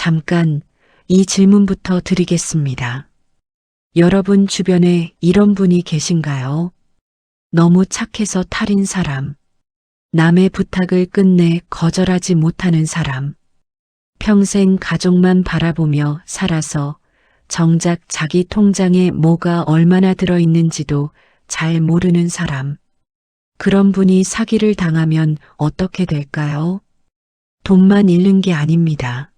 잠깐 이 질문부터 드리겠습니다. 여러분 주변에 이런 분이 계신가요? 너무 착해서 탈인 사람, 남의 부탁을 끝내 거절하지 못하는 사람, 평생 가족만 바라보며 살아서 정작 자기 통장에 뭐가 얼마나 들어있는지도 잘 모르는 사람. 그런 분이 사기를 당하면 어떻게 될까요? 돈만 잃는 게 아닙니다.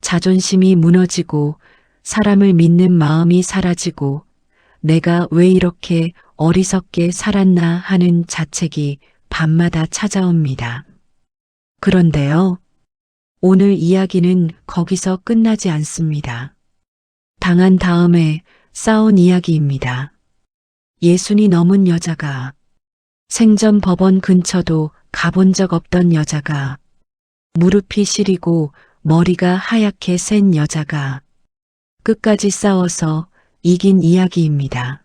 자존심이 무너지고 사람을 믿는 마음이 사라지고 내가 왜 이렇게 어리석게 살았나 하는 자책이 밤마다 찾아옵니다. 그런데요, 오늘 이야기는 거기서 끝나지 않습니다. 당한 다음에 싸운 이야기입니다. 예순이 넘은 여자가, 생전 법원 근처도 가본 적 없던 여자가, 무릎이 시리고 머리가 하얗게 센 여자가 끝까지 싸워서 이긴 이야기입니다.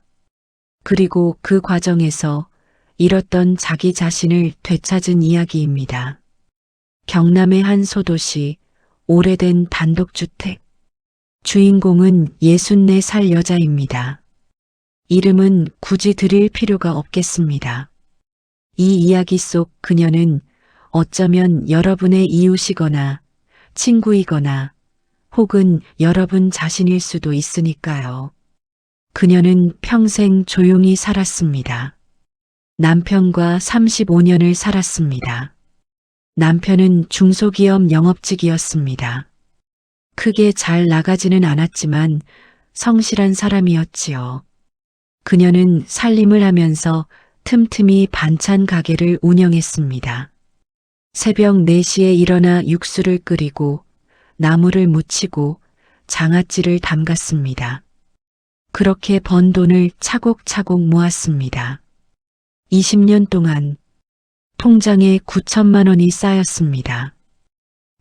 그리고 그 과정에서 잃었던 자기 자신을 되찾은 이야기입니다. 경남의 한 소도시, 오래된 단독주택. 주인공은 64살 여자입니다. 이름은 굳이 드릴 필요가 없겠습니다. 이 이야기 속 그녀는 어쩌면 여러분의 이웃이거나 친구이거나 혹은 여러분 자신일 수도 있으니까요. 그녀는 평생 조용히 살았습니다. 남편과 35년을 살았습니다. 남편은 중소기업 영업직이었습니다. 크게 잘 나가지는 않았지만 성실한 사람이었지요. 그녀는 살림을 하면서 틈틈이 반찬 가게를 운영했습니다. 새벽 4시에 일어나 육수를 끓이고 나물을 무치고 장아찌를 담갔습니다. 그렇게 번 돈을 차곡차곡 모았습니다. 20년 동안 통장에 9천만 원이 쌓였습니다.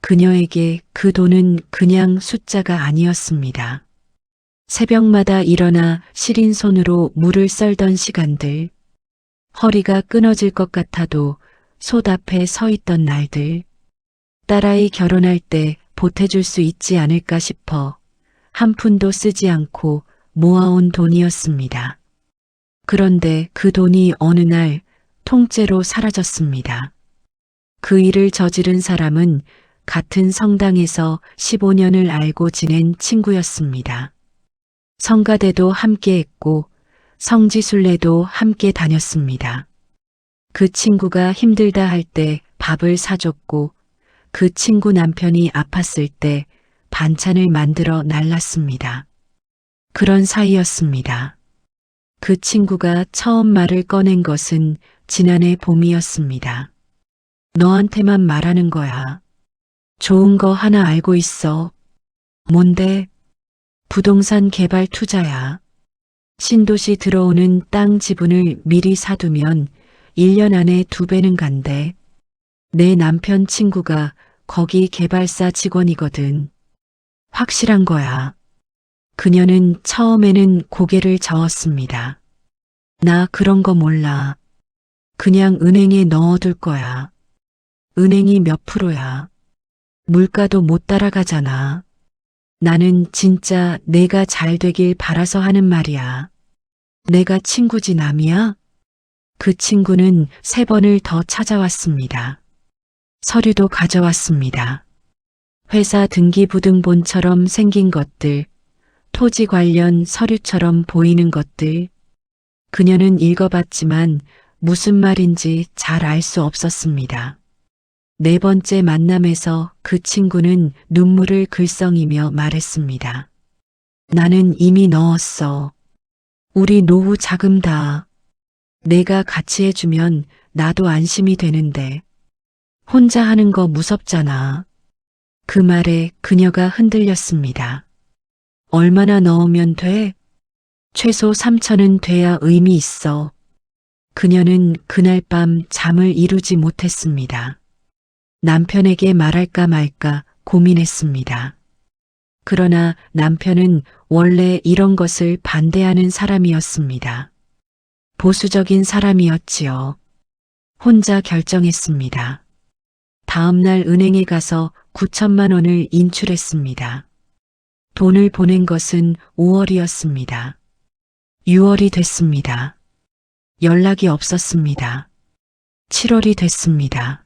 그녀에게 그 돈은 그냥 숫자가 아니었습니다. 새벽마다 일어나 시린 손으로 물을 썰던 시간들, 허리가 끊어질 것 같아도 솥 앞에 서 있던 날들, 딸아이 결혼할 때 보태줄 수 있지 않을까 싶어 한 푼도 쓰지 않고 모아온 돈이었습니다. 그런데 그 돈이 어느 날 통째로 사라졌습니다. 그 일을 저지른 사람은 같은 성당에서 15년을 알고 지낸 친구였습니다. 성가대도 함께 했고 성지순례도 함께 다녔습니다. 그 친구가 힘들다 할 때 밥을 사줬고 그 친구 남편이 아팠을 때 반찬을 만들어 날랐습니다. 그런 사이였습니다. 그 친구가 처음 말을 꺼낸 것은 지난해 봄이었습니다. 너한테만 말하는 거야. 좋은 거 하나 알고 있어. 뭔데? 부동산 개발 투자야. 신도시 들어오는 땅 지분을 미리 사두면 1년 안에 2배는 간대. 내 남편 친구가 거기 개발사 직원이거든. 확실한 거야. 그녀는 처음에는 고개를 저었습니다. 나 그런 거 몰라. 그냥 은행에 넣어둘 거야. 은행이 몇 프로야? 물가도 못 따라가잖아. 나는 진짜 내가 잘 되길 바라서 하는 말이야. 내가 친구지 남이야? 그 친구는 3번을 더 찾아왔습니다. 서류도 가져왔습니다. 회사 등기부등본처럼 생긴 것들, 토지 관련 서류처럼 보이는 것들. 그녀는 읽어봤지만 무슨 말인지 잘 알 수 없었습니다. 4번째 만남에서 그 친구는 눈물을 글썽이며 말했습니다. 나는 이미 넣었어. 우리 노후 자금 다. 내가 같이 해주면 나도 안심이 되는데. 혼자 하는 거 무섭잖아. 그 말에 그녀가 흔들렸습니다. 얼마나 넣으면 돼? 최소 3천은 돼야 의미 있어. 그녀는 그날 밤 잠을 이루지 못했습니다. 남편에게 말할까 말까 고민했습니다. 그러나 남편은 원래 이런 것을 반대하는 사람이었습니다. 보수적인 사람이었지요. 혼자 결정했습니다. 다음 날 은행에 가서 9천만 원을 인출했습니다. 돈을 보낸 것은 5월이었습니다. 6월이 됐습니다. 연락이 없었습니다. 7월이 됐습니다.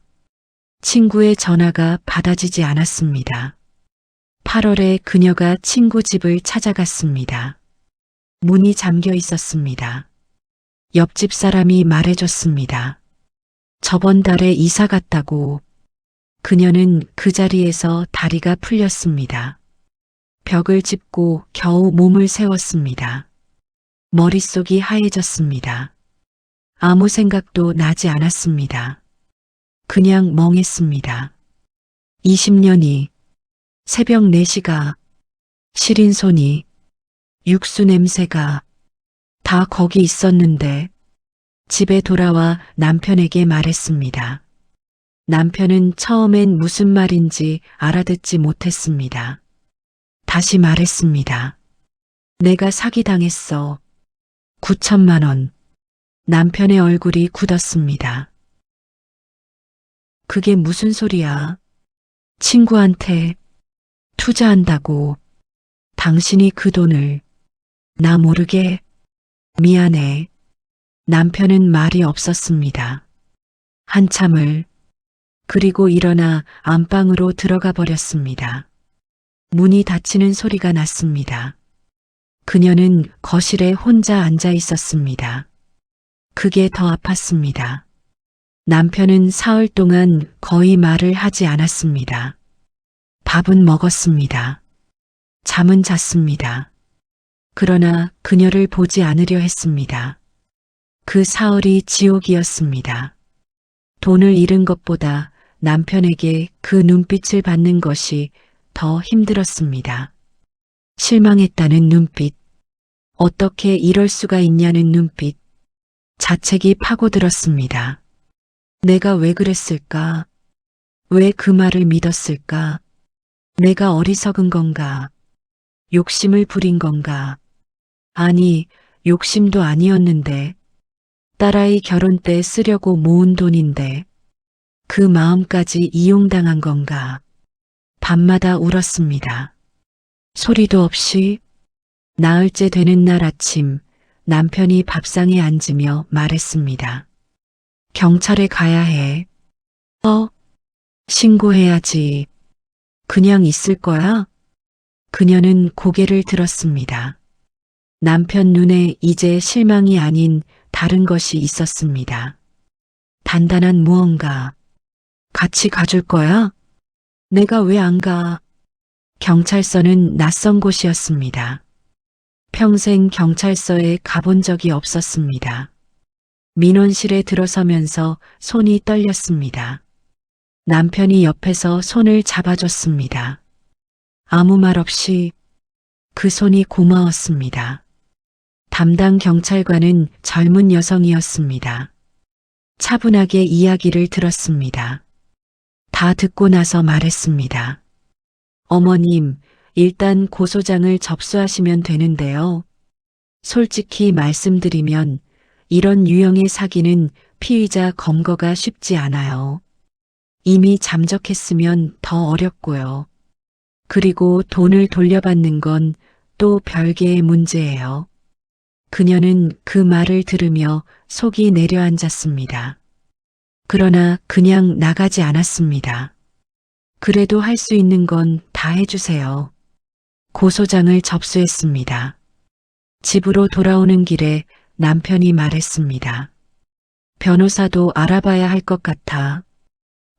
친구의 전화가 받아지지 않았습니다. 8월에 그녀가 친구 집을 찾아갔습니다. 문이 잠겨 있었습니다. 옆집 사람이 말해줬습니다. 저번 달에 이사 갔다고. 그녀는 그 자리에서 다리가 풀렸습니다. 벽을 짚고 겨우 몸을 세웠습니다. 머릿속이 하얘졌습니다. 아무 생각도 나지 않았습니다. 그냥 멍했습니다. 20년이, 새벽 4시가, 시린 손이, 육수 냄새가 다 거기 있었는데 집에 돌아와 남편에게 말했습니다. 남편은 처음엔 무슨 말인지 알아듣지 못했습니다. 다시 말했습니다. 내가 사기당했어. 9천만 원. 남편의 얼굴이 굳었습니다. 그게 무슨 소리야? 친구한테 투자한다고. 당신이 그 돈을 나 모르게. 미안해. 남편은 말이 없었습니다. 한참을 그리고 일어나 안방으로 들어가 버렸습니다. 문이 닫히는 소리가 났습니다. 그녀는 거실에 혼자 앉아 있었습니다. 그게 더 아팠습니다. 남편은 사흘 동안 거의 말을 하지 않았습니다. 밥은 먹었습니다. 잠은 잤습니다. 그러나 그녀를 보지 않으려 했습니다. 그 사흘이 지옥이었습니다. 돈을 잃은 것보다 남편에게 그 눈빛을 받는 것이 더 힘들었습니다. 실망했다는 눈빛, 어떻게 이럴 수가 있냐는 눈빛, 자책이 파고들었습니다. 내가 왜 그랬을까? 왜 그 말을 믿었을까? 내가 어리석은 건가? 욕심을 부린 건가? 아니, 욕심도 아니었는데, 딸아이 결혼 때 쓰려고 모은 돈인데, 그 마음까지 이용당한 건가? 밤마다 울었습니다. 소리도 없이 나흘째 되는 날 아침 남편이 밥상에 앉으며 말했습니다. 경찰에 가야 해. 신고해야지. 그냥 있을 거야? 그녀는 고개를 들었습니다. 남편 눈에 이제 실망이 아닌 다른 것이 있었습니다. 단단한 무언가. 같이 가줄 거야? 내가 왜 안 가? 경찰서는 낯선 곳이었습니다. 평생 경찰서에 가본 적이 없었습니다. 민원실에 들어서면서 손이 떨렸습니다. 남편이 옆에서 손을 잡아줬습니다. 아무 말 없이 그 손이 고마웠습니다. 담당 경찰관은 젊은 여성이었습니다. 차분하게 이야기를 들었습니다. 다 듣고 나서 말했습니다. 어머님, 일단 고소장을 접수하시면 되는데요. 솔직히 말씀드리면 이런 유형의 사기는 피의자 검거가 쉽지 않아요. 이미 잠적했으면 더 어렵고요. 그리고 돈을 돌려받는 건 또 별개의 문제예요. 그녀는 그 말을 들으며 속이 내려앉았습니다. 그러나 그냥 나가지 않았습니다. 그래도 할 수 있는 건 다 해주세요. 고소장을 접수했습니다. 집으로 돌아오는 길에 남편이 말했습니다. 변호사도 알아봐야 할 것 같아.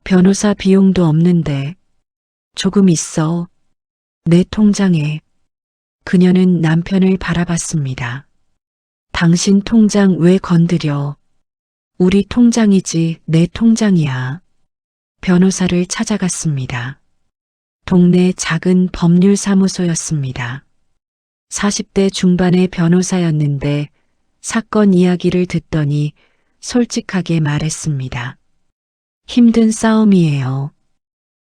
변호사 비용도 없는데. 조금 있어. 내 통장에. 그녀는 남편을 바라봤습니다. 당신 통장 왜 건드려? 우리 통장이지 내 통장이야. 변호사를 찾아갔습니다. 동네 작은 법률사무소였습니다. 40대 중반의 변호사였는데 사건 이야기를 듣더니 솔직하게 말했습니다. 힘든 싸움이에요.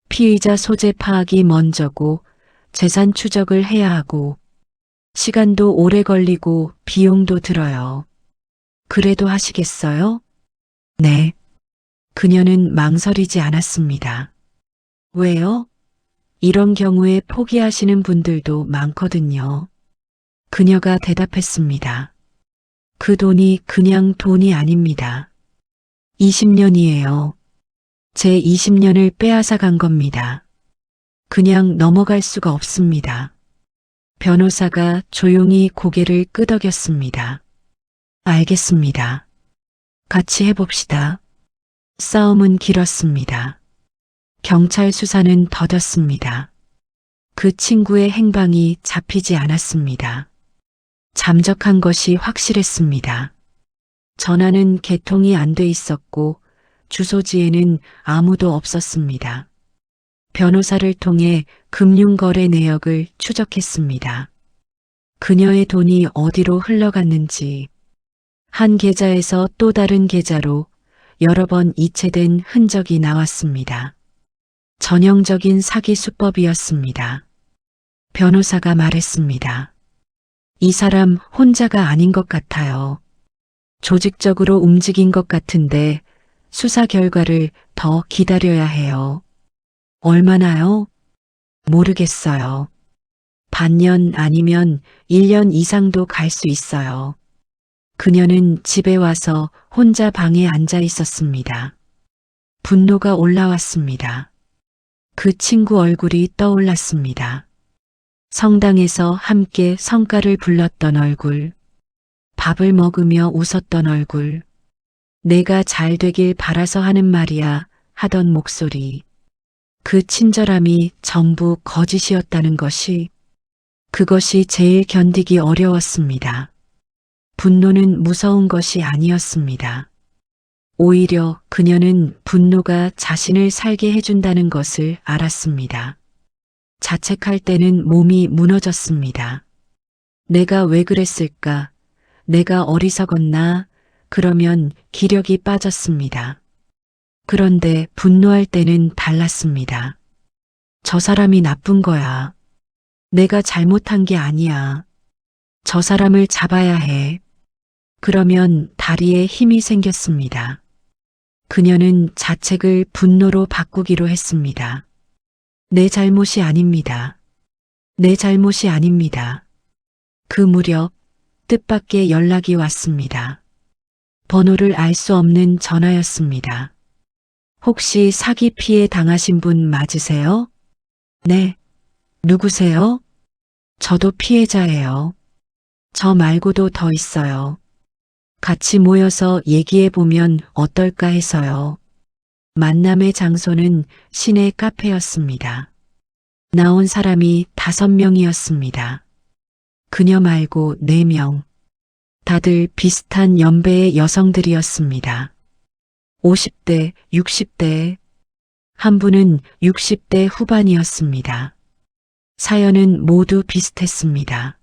피의자 소재 파악이 먼저고 재산 추적을 해야 하고 시간도 오래 걸리고 비용도 들어요. 그래도 하시겠어요? 네. 그녀는 망설이지 않았습니다. 왜요? 이런 경우에 포기하시는 분들도 많거든요. 그녀가 대답했습니다. 그 돈이 그냥 돈이 아닙니다. 20년이에요. 제 20년을 빼앗아 간 겁니다. 그냥 넘어갈 수가 없습니다. 변호사가 조용히 고개를 끄덕였습니다. 알겠습니다. 같이 해봅시다. 싸움은 길었습니다. 경찰 수사는 더뎠습니다. 그 친구의 행방이 잡히지 않았습니다. 잠적한 것이 확실했습니다. 전화는 개통이 안 돼 있었고 주소지에는 아무도 없었습니다. 변호사를 통해 금융거래 내역을 추적했습니다. 그녀의 돈이 어디로 흘러갔는지, 한 계좌에서 또 다른 계좌로 여러 번 이체된 흔적이 나왔습니다. 전형적인 사기 수법이었습니다. 변호사가 말했습니다. 이 사람 혼자가 아닌 것 같아요. 조직적으로 움직인 것 같은데 수사 결과를 더 기다려야 해요. 얼마나요? 모르겠어요. 반년 아니면 1년 이상도 갈 수 있어요. 그녀는 집에 와서 혼자 방에 앉아 있었습니다. 분노가 올라왔습니다. 그 친구 얼굴이 떠올랐습니다. 성당에서 함께 성가를 불렀던 얼굴, 밥을 먹으며 웃었던 얼굴, 내가 잘 되길 바라서 하는 말이야 하던 목소리, 그 친절함이 전부 거짓이었다는 것이, 그것이 제일 견디기 어려웠습니다. 분노는 무서운 것이 아니었습니다. 오히려 그녀는 분노가 자신을 살게 해준다는 것을 알았습니다. 자책할 때는 몸이 무너졌습니다. 내가 왜 그랬을까? 내가 어리석었나? 그러면 기력이 빠졌습니다. 그런데 분노할 때는 달랐습니다. 저 사람이 나쁜 거야. 내가 잘못한 게 아니야. 저 사람을 잡아야 해. 그러면 다리에 힘이 생겼습니다. 그녀는 자책을 분노로 바꾸기로 했습니다. 내 잘못이 아닙니다. 내 잘못이 아닙니다. 그 무렵 뜻밖의 연락이 왔습니다. 번호를 알 수 없는 전화였습니다. 혹시 사기 피해 당하신 분 맞으세요? 네. 누구세요? 저도 피해자예요. 저 말고도 더 있어요. 같이 모여서 얘기해보면 어떨까 해서요. 만남의 장소는 시내 카페였습니다. 나온 사람이 5명이었습니다. 그녀 말고 4명. 다들 비슷한 연배의 여성들이었습니다. 50대, 60대. 한 분은 60대 후반이었습니다. 사연은 모두 비슷했습니다.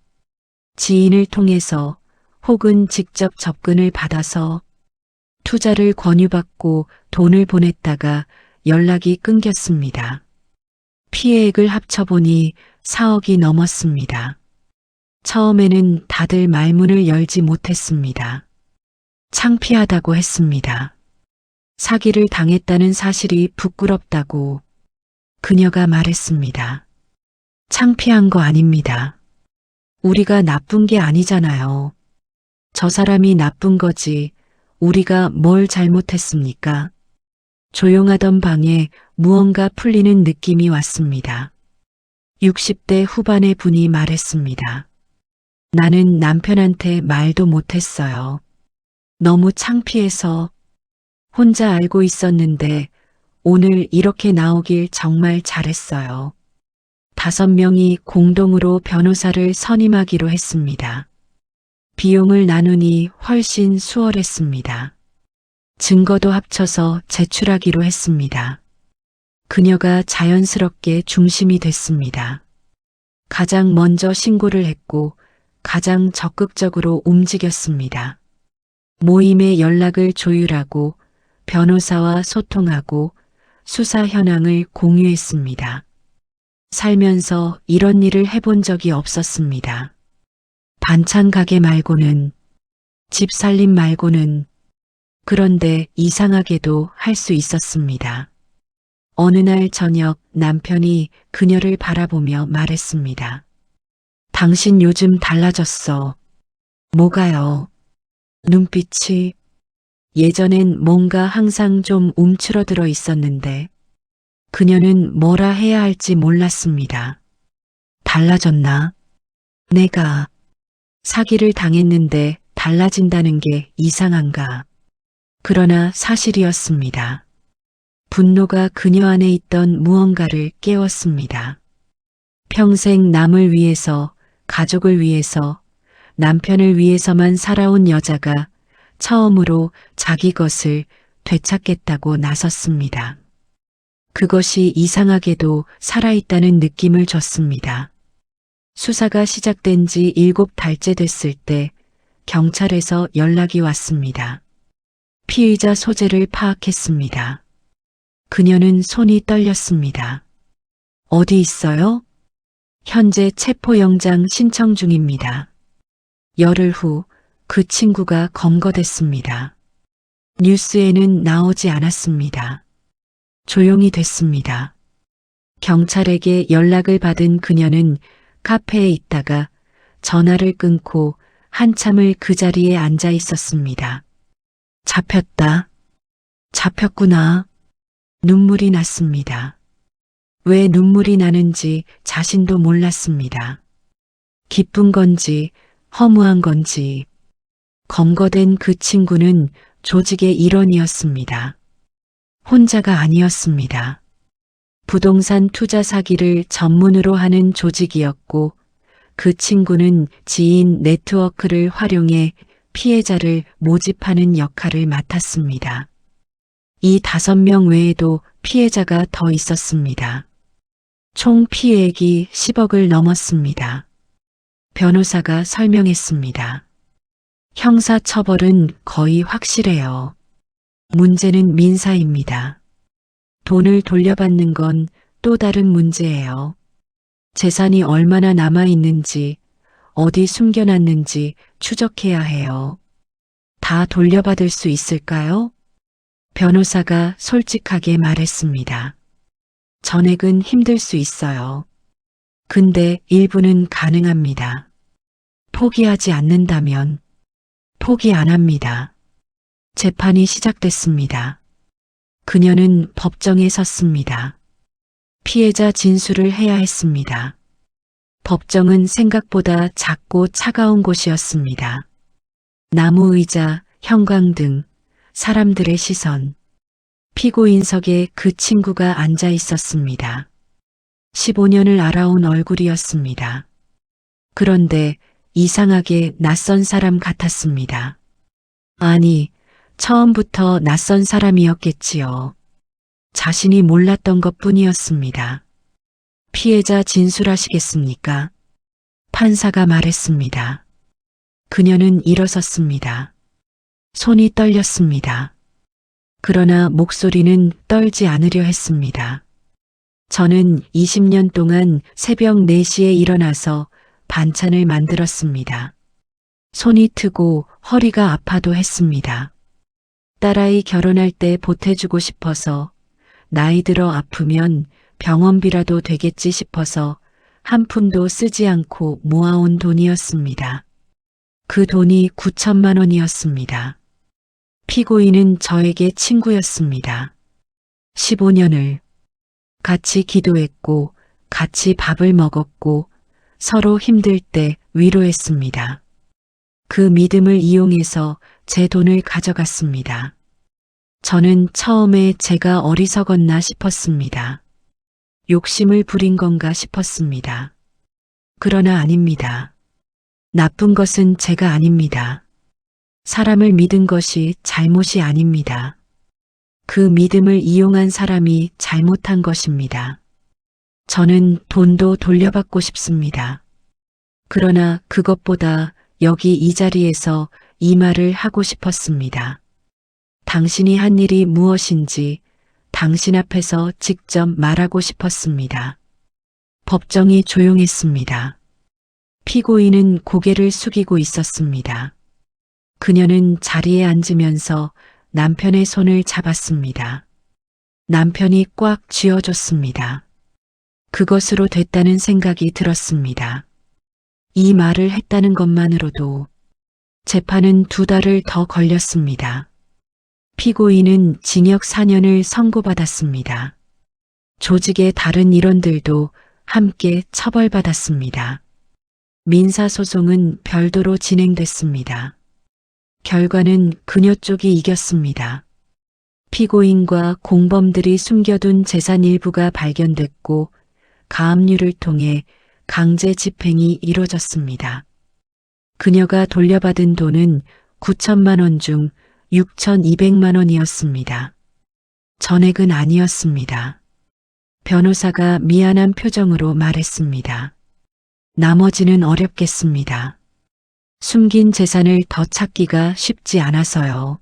지인을 통해서 혹은 직접 접근을 받아서 투자를 권유받고 돈을 보냈다가 연락이 끊겼습니다. 피해액을 합쳐보니 4억이 넘었습니다. 처음에는 다들 말문을 열지 못했습니다. 창피하다고 했습니다. 사기를 당했다는 사실이 부끄럽다고 그녀가 말했습니다. 창피한 거 아닙니다. 우리가 나쁜 게 아니잖아요. 저 사람이 나쁜 거지 우리가 뭘 잘못했습니까? 조용하던 방에 무언가 풀리는 느낌이 왔습니다. 60대 후반의 분이 말했습니다. 나는 남편한테 말도 못했어요. 너무 창피해서 혼자 알고 있었는데 오늘 이렇게 나오길 정말 잘했어요. 5명이 공동으로 변호사를 선임하기로 했습니다. 비용을 나누니 훨씬 수월했습니다. 증거도 합쳐서 제출하기로 했습니다. 그녀가 자연스럽게 중심이 됐습니다. 가장 먼저 신고를 했고 가장 적극적으로 움직였습니다. 모임의 연락을 조율하고 변호사와 소통하고 수사 현황을 공유했습니다. 살면서 이런 일을 해본 적이 없었습니다. 반찬 가게 말고는, 집 살림 말고는, 그런데 이상하게도 할 수 있었습니다. 어느 날 저녁 남편이 그녀를 바라보며 말했습니다. 당신 요즘 달라졌어. 뭐가요? 눈빛이 예전엔 뭔가 항상 좀 움츠러들어 있었는데 그녀는 뭐라 해야 할지 몰랐습니다. 달라졌나? 내가 사기를 당했는데 달라진다는 게 이상한가? 그러나 사실이었습니다. 분노가 그녀 안에 있던 무언가를 깨웠습니다. 평생 남을 위해서, 가족을 위해서, 남편을 위해서만 살아온 여자가 처음으로 자기 것을 되찾겠다고 나섰습니다. 그것이 이상하게도 살아있다는 느낌을 줬습니다. 수사가 시작된 지 7달째 됐을 때 경찰에서 연락이 왔습니다. 피의자 소재를 파악했습니다. 그녀는 손이 떨렸습니다. 어디 있어요? 현재 체포영장 신청 중입니다. 열흘 후 그 친구가 검거됐습니다. 뉴스에는 나오지 않았습니다. 조용히 됐습니다. 경찰에게 연락을 받은 그녀는 카페에 있다가 전화를 끊고 한참을 그 자리에 앉아 있었습니다. 잡혔다. 잡혔구나. 눈물이 났습니다. 왜 눈물이 나는지 자신도 몰랐습니다. 기쁜 건지 허무한 건지. 검거된 그 친구는 조직의 일원이었습니다. 혼자가 아니었습니다. 부동산 투자 사기를 전문으로 하는 조직이었고 그 친구는 지인 네트워크를 활용해 피해자를 모집하는 역할을 맡았습니다. 이 5명 외에도 피해자가 더 있었습니다. 총 피해액이 10억을 넘었습니다. 변호사가 설명했습니다. 형사처벌은 거의 확실해요. 문제는 민사입니다. 돈을 돌려받는 건 또 다른 문제예요. 재산이 얼마나 남아있는지, 어디 숨겨놨는지 추적해야 해요. 다 돌려받을 수 있을까요? 변호사가 솔직하게 말했습니다. 전액은 힘들 수 있어요. 근데 일부는 가능합니다. 포기하지 않는다면 포기 안 합니다. 재판이 시작됐습니다. 그녀는 법정에 섰습니다. 피해자 진술을 해야 했습니다. 법정은 생각보다 작고 차가운 곳이었습니다. 나무 의자, 형광등, 사람들의 시선. 피고인석에 그 친구가 앉아 있었습니다. 15년을 알아온 얼굴이었습니다. 그런데 이상하게 낯선 사람 같았습니다. 아니, 처음부터 낯선 사람이었겠지요. 자신이 몰랐던 것뿐이었습니다. 피해자 진술하시겠습니까? 판사가 말했습니다. 그녀는 일어섰습니다. 손이 떨렸습니다. 그러나 목소리는 떨지 않으려 했습니다. 저는 20년 동안 새벽 4시에 일어나서 반찬을 만들었습니다. 손이 트고 허리가 아파도 했습니다. 딸아이 결혼할 때 보태주고 싶어서 나이 들어 아프면 병원비라도 되겠지 싶어서 한 푼도 쓰지 않고 모아온 돈이었습니다. 그 돈이 9천만 원이었습니다. 피고인은 저에게 친구였습니다. 15년을 같이 기도했고 같이 밥을 먹었고 서로 힘들 때 위로했습니다. 그 믿음을 이용해서 제 돈을 가져갔습니다. 저는 처음에 제가 어리석었나 싶었습니다. 욕심을 부린 건가 싶었습니다. 그러나 아닙니다. 나쁜 것은 제가 아닙니다. 사람을 믿은 것이 잘못이 아닙니다. 그 믿음을 이용한 사람이 잘못한 것입니다. 저는 돈도 돌려받고 싶습니다. 그러나 그것보다 여기 이 자리에서 이 말을 하고 싶었습니다. 당신이 한 일이 무엇인지 당신 앞에서 직접 말하고 싶었습니다. 법정이 조용했습니다. 피고인은 고개를 숙이고 있었습니다. 그녀는 자리에 앉으면서 남편의 손을 잡았습니다. 남편이 꽉 쥐어줬습니다. 그것으로 됐다는 생각이 들었습니다. 이 말을 했다는 것만으로도 재판은 2달을 더 걸렸습니다. 피고인은 징역 4년을 선고받았습니다. 조직의 다른 일원들도 함께 처벌받았습니다. 민사소송은 별도로 진행됐습니다. 결과는 그녀 쪽이 이겼습니다. 피고인과 공범들이 숨겨둔 재산 일부가 발견됐고 가압류를 통해 강제 집행이 이루어졌습니다. 그녀가 돌려받은 돈은 9천만 원 중 6,200만 원이었습니다. 전액은 아니었습니다. 변호사가 미안한 표정으로 말했습니다. 나머지는 어렵겠습니다. 숨긴 재산을 더 찾기가 쉽지 않아서요.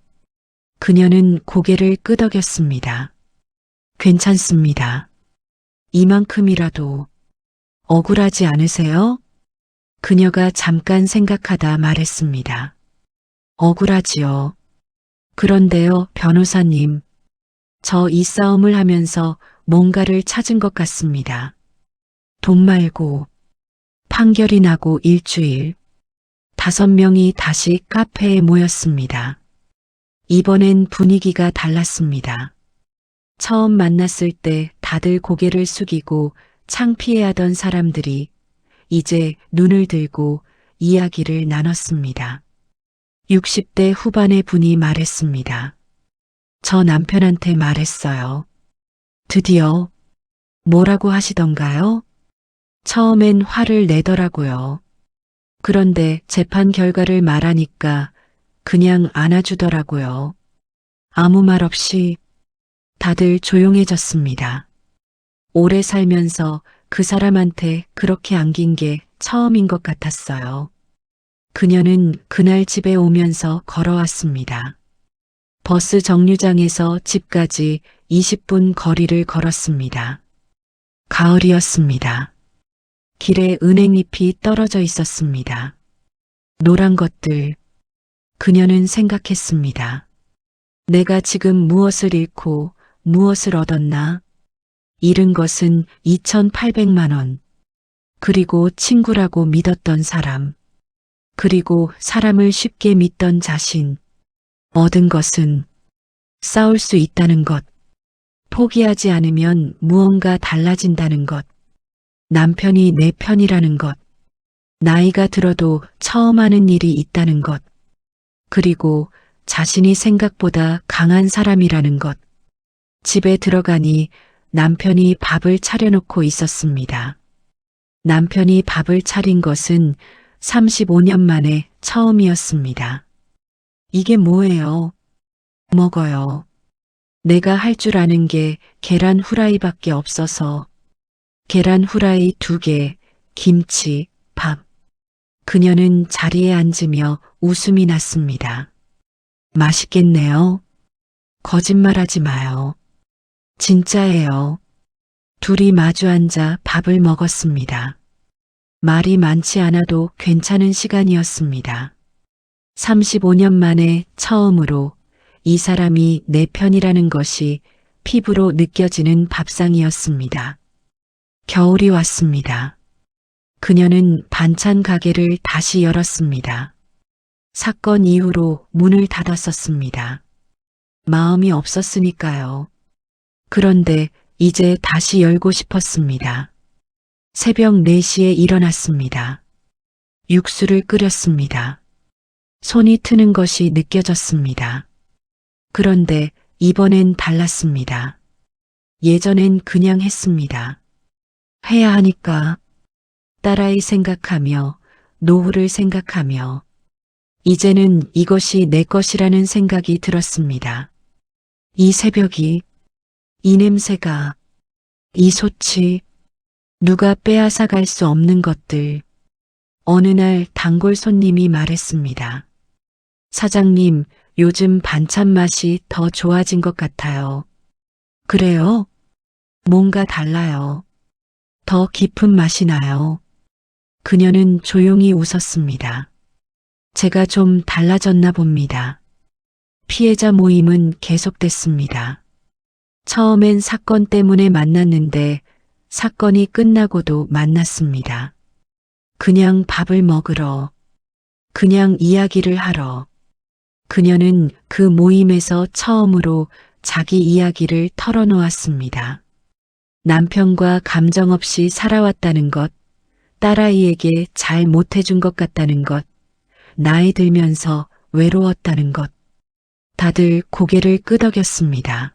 그녀는 고개를 끄덕였습니다. 괜찮습니다. 이만큼이라도 억울하지 않으세요? 그녀가 잠깐 생각하다 말했습니다. 억울하지요. 그런데요, 변호사님. 저 이 싸움을 하면서 뭔가를 찾은 것 같습니다. 돈 말고 판결이 나고 일주일 5명이 다시 카페에 모였습니다. 이번엔 분위기가 달랐습니다. 처음 만났을 때 다들 고개를 숙이고 창피해하던 사람들이 이제 눈을 들고 이야기를 나눴습니다. 60대 후반의 분이 말했습니다. 저 남편한테 말했어요. 드디어. 뭐라고 하시던가요? 처음엔 화를 내더라고요. 그런데 재판 결과를 말하니까 그냥 안아주더라고요. 아무 말 없이 다들 조용해졌습니다. 오래 살면서 그 사람한테 그렇게 안긴 게 처음인 것 같았어요. 그녀는 그날 집에 오면서 걸어왔습니다. 버스 정류장에서 집까지 20분 거리를 걸었습니다. 가을이었습니다. 길에 은행잎이 떨어져 있었습니다. 노란 것들. 그녀는 생각했습니다. 내가 지금 무엇을 잃고 무엇을 얻었나? 잃은 것은 2,800만 원. 그리고 친구라고 믿었던 사람. 그리고 사람을 쉽게 믿던 자신. 얻은 것은 싸울 수 있다는 것. 포기하지 않으면 무언가 달라진다는 것. 남편이 내 편이라는 것. 나이가 들어도 처음 하는 일이 있다는 것. 그리고 자신이 생각보다 강한 사람이라는 것. 집에 들어가니 남편이 밥을 차려놓고 있었습니다. 남편이 밥을 차린 것은 35년 만에 처음이었습니다. 이게 뭐예요? 먹어요. 내가 할 줄 아는 게 계란 후라이밖에 없어서. 계란 후라이 2개, 김치, 밥. 그녀는 자리에 앉으며 웃음이 났습니다. 맛있겠네요. 거짓말하지 마요. 진짜예요. 둘이 마주 앉아 밥을 먹었습니다. 말이 많지 않아도 괜찮은 시간이었습니다. 35년 만에 처음으로 이 사람이 내 편이라는 것이 피부로 느껴지는 밥상이었습니다. 겨울이 왔습니다. 그녀는 반찬 가게를 다시 열었습니다. 사건 이후로 문을 닫았었습니다. 마음이 없었으니까요. 그런데 이제 다시 열고 싶었습니다. 새벽 4시에 일어났습니다. 육수를 끓였습니다. 손이 트는 것이 느껴졌습니다. 그런데 이번엔 달랐습니다. 예전엔 그냥 했습니다. 해야 하니까. 딸아이 생각하며 노후를 생각하며 이제는 이것이 내 것이라는 생각이 들었습니다. 이 새벽이, 이 냄새가, 이 소치, 누가 빼앗아 갈 수 없는 것들. 어느 날 단골 손님이 말했습니다. 사장님, 요즘 반찬 맛이 더 좋아진 것 같아요. 그래요? 뭔가 달라요. 더 깊은 맛이 나요. 그녀는 조용히 웃었습니다. 제가 좀 달라졌나 봅니다. 피해자 모임은 계속됐습니다. 처음엔 사건 때문에 만났는데 사건이 끝나고도 만났습니다. 그냥 밥을 먹으러, 그냥 이야기를 하러. 그녀는 그 모임에서 처음으로 자기 이야기를 털어놓았습니다. 남편과 감정 없이 살아왔다는 것, 딸아이에게 잘 못해준 것 같다는 것, 나이 들면서 외로웠다는 것. 다들 고개를 끄덕였습니다.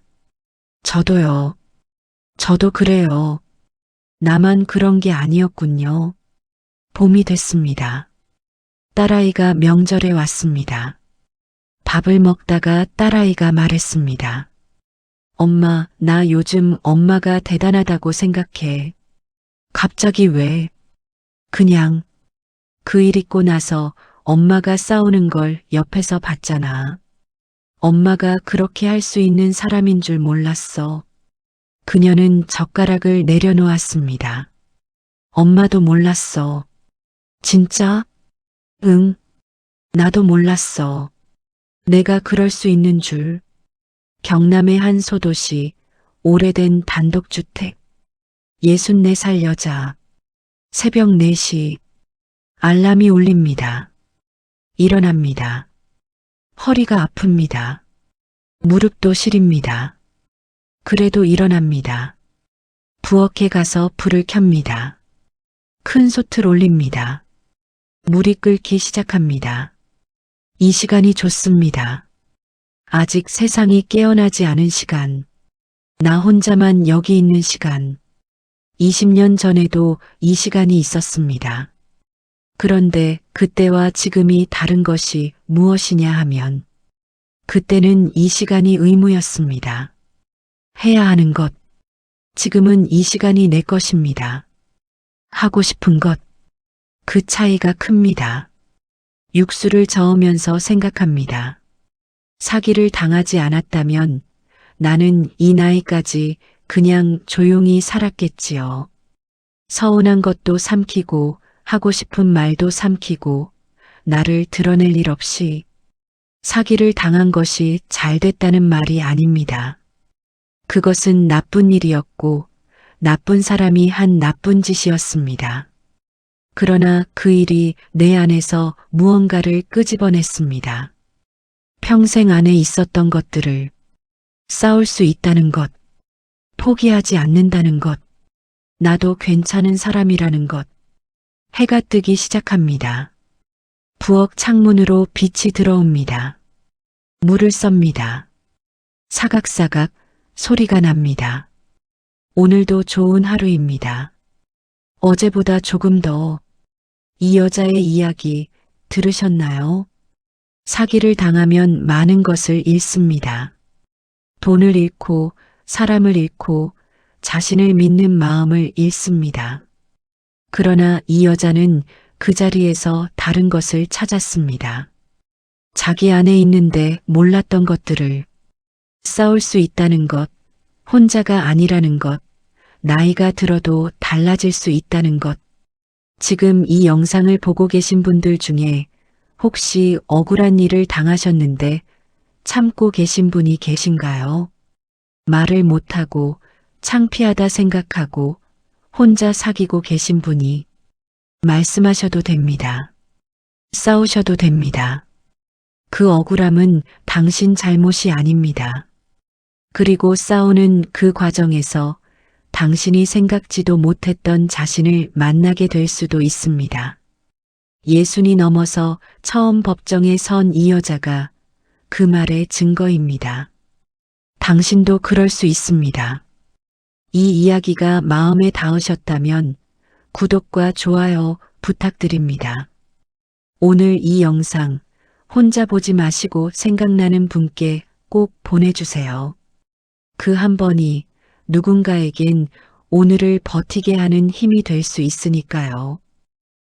저도요. 저도 그래요. 나만 그런 게 아니었군요. 봄이 됐습니다. 딸아이가 명절에 왔습니다. 밥을 먹다가 딸아이가 말했습니다. 엄마, 나 요즘 엄마가 대단하다고 생각해. 갑자기 왜? 그냥 그 일 있고 나서 엄마가 싸우는 걸 옆에서 봤잖아. 엄마가 그렇게 할 수 있는 사람인 줄 몰랐어. 그녀는 젓가락을 내려놓았습니다. 엄마도 몰랐어. 진짜? 응, 나도 몰랐어. 내가 그럴 수 있는 줄. 경남의 한 소도시, 오래된 단독주택. 64살 여자. 새벽 4시. 알람이 울립니다. 일어납니다. 허리가 아픕니다. 무릎도 시립니다. 그래도 일어납니다. 부엌에 가서 불을 켭니다. 큰 솥을 올립니다. 물이 끓기 시작합니다. 이 시간이 좋습니다. 아직 세상이 깨어나지 않은 시간. 나 혼자만 여기 있는 시간. 20년 전에도 이 시간이 있었습니다. 그런데 그때와 지금이 다른 것이 무엇이냐 하면 그때는 이 시간이 의무였습니다. 해야 하는 것. 지금은 이 시간이 내 것입니다. 하고 싶은 것. 그 차이가 큽니다. 육수를 저으면서 생각합니다. 사기를 당하지 않았다면 나는 이 나이까지 그냥 조용히 살았겠지요. 서운한 것도 삼키고 하고 싶은 말도 삼키고 나를 드러낼 일 없이. 사기를 당한 것이 잘 됐다는 말이 아닙니다. 그것은 나쁜 일이었고 나쁜 사람이 한 나쁜 짓이었습니다. 그러나 그 일이 내 안에서 무언가를 끄집어냈습니다. 평생 안에 있었던 것들을 싸울 수 있다는 것, 포기하지 않는다는 것, 나도 괜찮은 사람이라는 것. 해가 뜨기 시작합니다. 부엌 창문으로 빛이 들어옵니다. 물을 썹니다. 사각사각 소리가 납니다. 오늘도 좋은 하루입니다. 어제보다 조금 더. 이 여자의 이야기 들으셨나요? 사기를 당하면 많은 것을 잃습니다. 돈을 잃고 사람을 잃고 자신을 믿는 마음을 잃습니다. 그러나 이 여자는 그 자리에서 다른 것을 찾았습니다. 자기 안에 있는데 몰랐던 것들을. 싸울 수 있다는 것, 혼자가 아니라는 것, 나이가 들어도 달라질 수 있다는 것. 지금 이 영상을 보고 계신 분들 중에 혹시 억울한 일을 당하셨는데 참고 계신 분이 계신가요? 말을 못하고 창피하다 생각하고 혼자 사귀고 계신 분이 말씀하셔도 됩니다. 싸우셔도 됩니다. 그 억울함은 당신 잘못이 아닙니다. 그리고 싸우는 그 과정에서 당신이 생각지도 못했던 자신을 만나게 될 수도 있습니다. 예순이 넘어서 처음 법정에 선 이 여자가 그 말의 증거입니다. 당신도 그럴 수 있습니다. 이 이야기가 마음에 닿으셨다면 구독과 좋아요 부탁드립니다. 오늘 이 영상 혼자 보지 마시고 생각나는 분께 꼭 보내주세요. 그 한 번이 누군가에겐 오늘을 버티게 하는 힘이 될 수 있으니까요.